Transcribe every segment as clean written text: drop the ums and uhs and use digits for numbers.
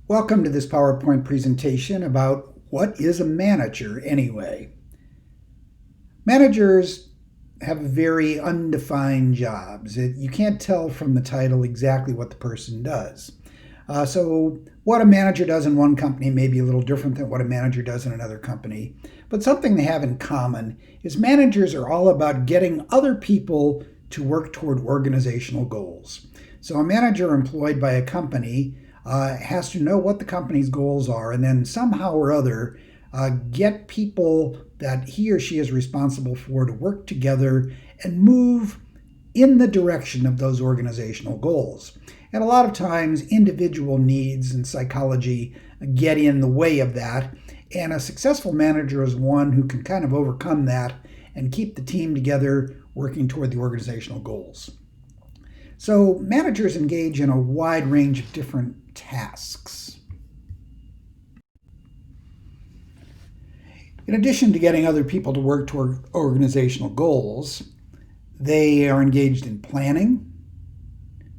Welcome to this PowerPoint presentation about what is a manager anyway. Managers have very undefined jobs. You can't tell from the title exactly what the person does. So what a manager does in one company may be a little different than what a manager does in another company. But something they have in common is managers are all about getting other people to work toward organizational goals. So a manager employed by a company has to know what the company's goals are and then somehow or other get people that he or she is responsible for to work together and move in the direction of those organizational goals. And a lot of times individual needs and psychology get in the way of that, and a successful manager is one who can kind of overcome that and keep the team together working toward the organizational goals. So managers engage in a wide range of different tasks. In addition to getting other people to work toward organizational goals, they are engaged in planning,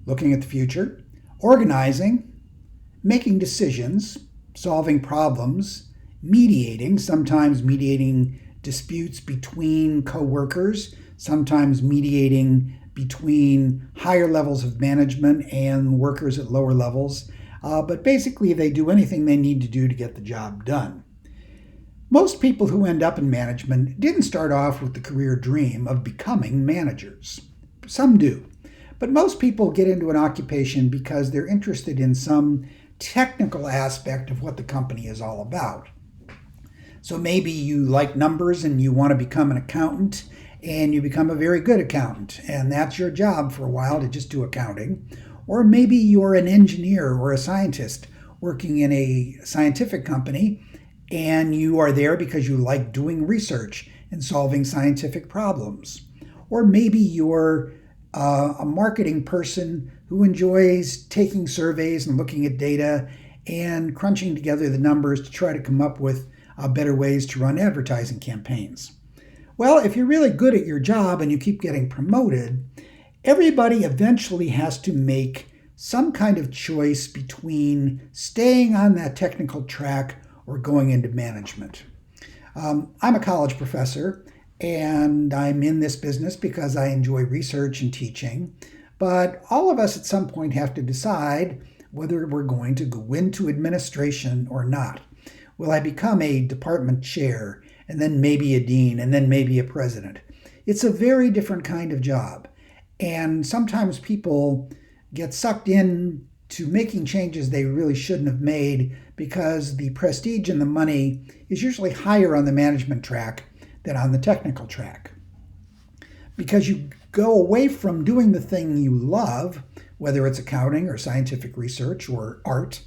looking at the future, organizing, making decisions, solving problems, mediating, sometimes mediating disputes between coworkers, sometimes mediating between higher levels of management and workers at lower levels. But basically, they do anything they need to do to get the job done. Most people who end up in management didn't start off with the career dream of becoming managers. Some do. But most people get into an occupation because they're interested in some technical aspect of what the company is all about. So maybe you like numbers and you want to become an accountant, and you become a very good accountant, and that's your job for a while, to just do accounting. Or maybe you're an engineer or a scientist working in a scientific company, and you are there because you like doing research and solving scientific problems. Or maybe you're a marketing person who enjoys taking surveys and looking at data and crunching together the numbers to try to come up with better ways to run advertising campaigns. Well, if you're really good at your job and you keep getting promoted, everybody eventually has to make some kind of choice between staying on that technical track or going into management. I'm a college professor, and I'm in this business because I enjoy research and teaching. But all of us at some point have to decide whether we're going to go into administration or not. Will I become a department chair, and then maybe a dean, and then maybe a president? It's a very different kind of job. And sometimes people get sucked in to making changes they really shouldn't have made because the prestige and the money is usually higher on the management track than on the technical track. Because you go away from doing the thing you love, whether it's accounting or scientific research or art,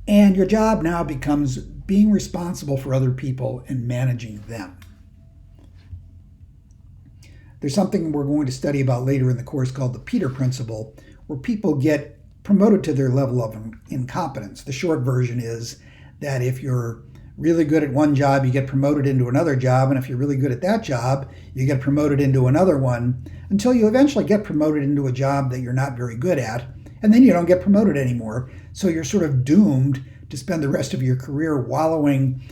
and your job now becomes being responsible for other people and managing them. There's something we're going to study about later in the course called the Peter Principle, where people get promoted to their level of incompetence. The short version is that if you're really good at one job, you get promoted into another job, and if you're really good at that job, you get promoted into another one, until you eventually get promoted into a job that you're not very good at, and then you don't get promoted anymore. So you're sort of doomed to spend the rest of your career wallowing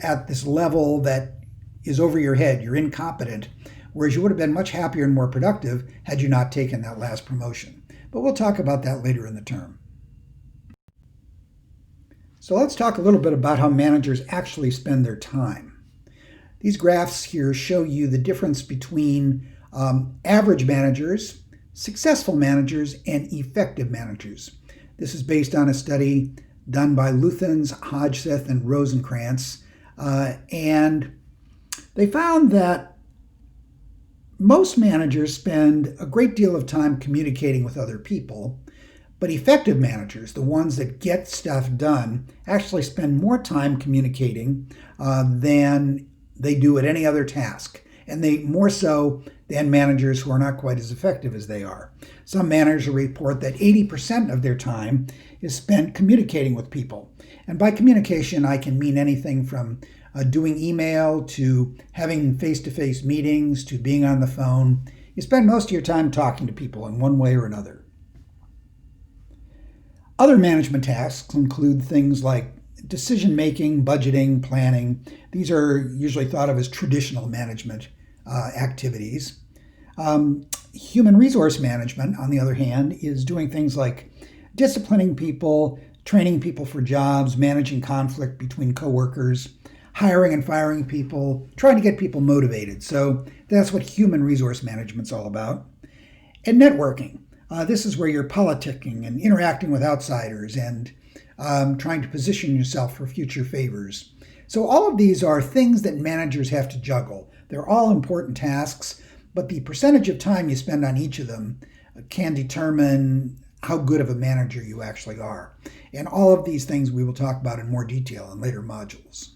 at this level that is over your head. You're incompetent, whereas you would have been much happier and more productive had you not taken that last promotion. But we'll talk about that later in the term. So let's talk a little bit about how managers actually spend their time. These graphs here show you the difference between average managers, successful managers, and effective managers. This is based on a study done by Luthans, Hodgseth, and Rosenkrantz, and they found that most managers spend a great deal of time communicating with other people, but effective managers, the ones that get stuff done, actually spend more time communicating than they do at any other task, and they more so than managers who are not quite as effective as they are. Some managers report that 80% of their time is spent communicating with people. And by communication, I can mean anything from doing email to having face-to-face meetings to being on the phone. You spend most of your time talking to people in one way or another. Other management tasks include things like decision making, budgeting, planning. These are usually thought of as traditional management activities. Human resource management, on the other hand, is doing things like disciplining people, training people for jobs, managing conflict between coworkers, hiring and firing people, trying to get people motivated. So that's what human resource management's all about. And networking. This is where you're politicking and interacting with outsiders and trying to position yourself for future favors. So all of these are things that managers have to juggle. They're all important tasks, but the percentage of time you spend on each of them can determine how good of a manager you actually are. And all of these things we will talk about in more detail in later modules.